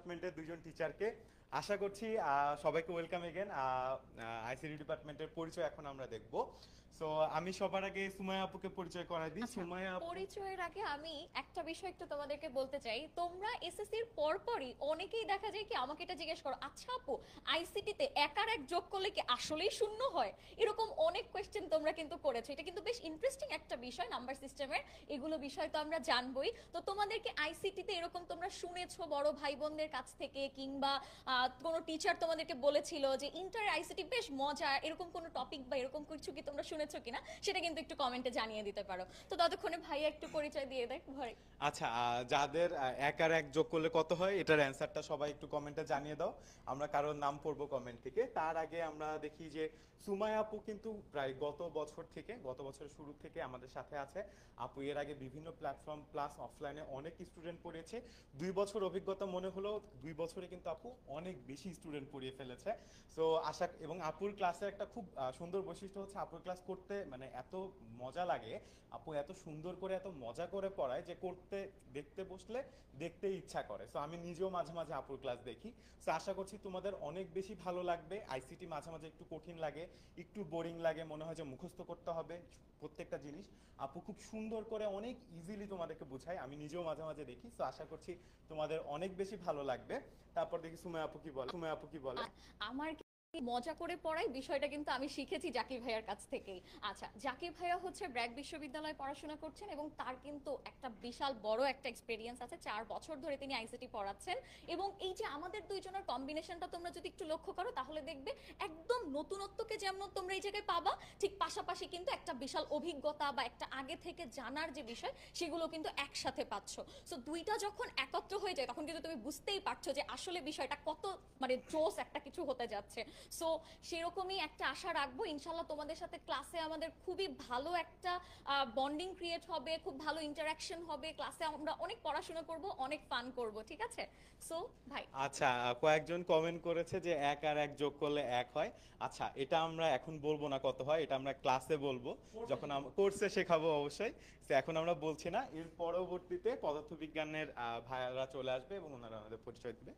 ডিপার্টমেন্টের দুইজন টিচারকে। আশা করছি সবাইকে ওয়েলকাম এগেন। আইসিটি ডিপার্টমেন্টের পরিচয় এখন আমরা দেখব। সো আমি সবার আগে সুমাইয়া আপুকে পরিচয় করাই দিই। আচ্ছা, সুমাইয়া আপু। পরিচয়ের আগে আমি একটা বিষয় একটু তোমাদেরকে বলতে চাই। তোমরা এসএসসির পরপরই অনেকেই দেখা যায় কি আমাকে এটা জিজ্ঞেস করো, আচ্ছা আপু আইসিটি তে এক আর এক যোগ করলে কি আসলেই শূন্য হয়? এরকম অনেক কোয়েশ্চেন তোমরা কিন্তু করেছো। এটা কিন্তু বেশ ইন্টারেস্টিং একটা বিষয় নাম্বার সিস্টেমের। এগুলো বিষয় তো আমরা জানবই। তো তোমাদেরকে আইসিটি তে এরকম তোমরা শুনেছো বড় ভাই বোনদের কাছ থেকে, কিংবা কোনো টিচার তোমাদেরকে বলেছিল যে ইন্টার আইসিটি বেশ মজা, এরকম কোনো টপিক বা এরকম কিছু কি তোমরা শুনেছো কিনা সেটা কিন্তু একটু কমেন্টে জানিয়ে দিতে পারো। তো ততক্ষণে ভাইয়া একটু পরিচয় দিয়ে দেয় ভাই। আচ্ছা, যাদের এক আর এক যোগ করলে কত হয় এটার অ্যান্সারটা সবাই একটু কমেন্টে জানিয়ে দাও। আমরা কারোর নাম পড়বো কমেন্ট থেকে। তার আগে আমরা দেখি যে সুমাইয়া আপু কিন্তু প্রায় গত বছরের শুরু থেকে আমাদের সাথে আছে। আপু এর আগে বিভিন্ন প্ল্যাটফর্ম প্লাস অফলাইনে অনেক স্টুডেন্ট পড়িয়েছে। 2 বছর অভিজ্ঞতা মনে হলো, 2 বছরে কিন্তু আপু অনেক বেশি স্টুডেন্ট পড়িয়ে ফেলেছে। সো এবং আপুর ক্লাসের একটা খুব সুন্দর বৈশিষ্ট্য হচ্ছে আপুর ক্লাস করতে মানে এত মজা লাগে। আপু এত সুন্দর করে এত মজা করে পড়ায় যে দেখতে বসলে দেখতেই ইচ্ছা করে। সো আমি নিজেও মাঝে মাঝে আপুর ক্লাস দেখি। সো আশা করছি তোমাদের অনেক বেশি ভালো লাগবে। আইসিটি মাঝে মাঝে একটু কঠিন লাগে, একটু বোরিং লাগে, মনে হয় যে মুখস্থ করতে হবে প্রত্যেকটা জিনিস। আপু খুব সুন্দর করে অনেক ইজিলি তোমাদেরকে বোঝায়, আমি নিজেও মাঝে মাঝে দেখি। সো আশা করছি তোমাদের অনেক বেশি ভালো লাগবে। তারপর দেখি সুমাইয়া আপু কি বলে। আমার মজা করে পড়াই বিষয়টা কিন্তু আমি শিখেছি জাকির ভাইয়ার কাছ থেকেই। আচ্ছা, জাকির ভাইয়া হচ্ছে ব্র্যাক বিশ্ববিদ্যালয়ে পড়াশোনা করছেন এবং তার কিন্তু একটা বিশাল বড় একটা এক্সপেরিয়েন্স আছে। 4 বছর ধরে তিনি আইসিটি পড়াচ্ছেন। এবং এই যে আমাদের দুইজনের কম্বিনেশনটা তোমরা যদি একটু লক্ষ্য করো তাহলে দেখবে একদম নতুনত্বকে যেমন তোমরা এই জায়গায় পাবা, ঠিক পাশাপাশি কিন্তু একটা বিশাল অভিজ্ঞতা বা একটা আগে থেকে জানার যে বিষয় সেগুলো কিন্তু একসাথে পাচ্ছ। সো দুইটা যখন একত্র হয়ে যায় তখন কিন্তু তুমি বুঝতেই পারছো যে আসলে বিষয়টা কত মানে জোস একটা কিছু হতে যাচ্ছে। সো সেরকমই একটা আশা রাখবো ইনশাল্লাহ তোমাদের সাথে ক্লাসে আমাদের খুবই ভালো একটা বন্ডিং ক্রিয়েট হবে, খুব ভালো ইন্টারাকশন হবে। ক্লাসে আমরা অনেক পড়াশোনা করব, অনেক ফান করব, ঠিক আছে? সো ভাই। আচ্ছা, কয়েকজন কমেন্ট করেছে যে এক আর এক যোগ করলে এক হয়। আচ্ছা, এটা আমরা এখন বলবো না কত হয়, এটা আমরা ক্লাসে বলবো, যখন কোর্সে শেখাবো অবশ্যই। তো এখন আমরা বলছি না। এর পরবর্তীতে পদার্থবিজ্ঞানের ভাইয়ারা চলে আসবে এবং ওনারা আমাদের পরিচয় দিবে।